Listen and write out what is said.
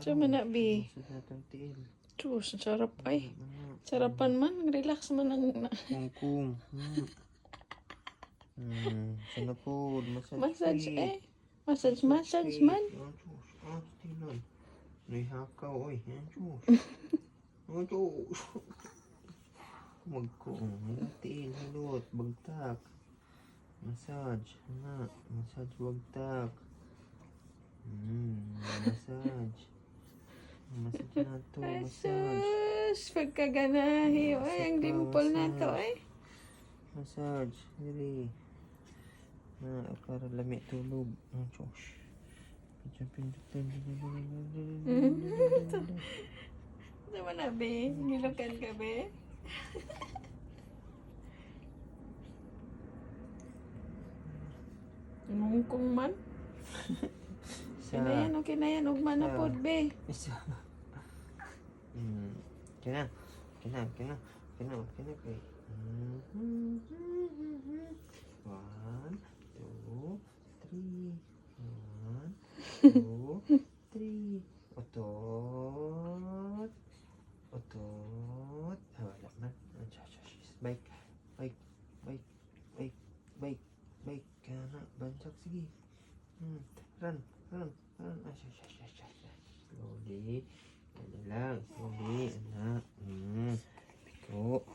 Sama na, be. Masad na itong tiil. Diyos, ang sarap ay. Sarapan man, relax man ang... Kung. Sana po, Massage feet. eh. Massage man. Diyos. Tinan. Nahihakaw, oy. Diyos. Diyos. Magkong. Tiil, hilot, bagtak. Massage. Massage, bagtak. Massage. Massage na to. Massage. Asus, pagkaganahi. Ay, ang dimple na to ay. Massage. Dili. Para lami tulog. Diyos. Pindutin. Sama na, be. Nilukan ka, be. Mungkong man. Okay na yan. Ugma na po, be. Isa. Kina kay. 1, 2, 3. 1, 2, 3. Otot. Wala man. Bike. Kana. Bansak, sige. Run. Slowly. Slowly, anak. Piko.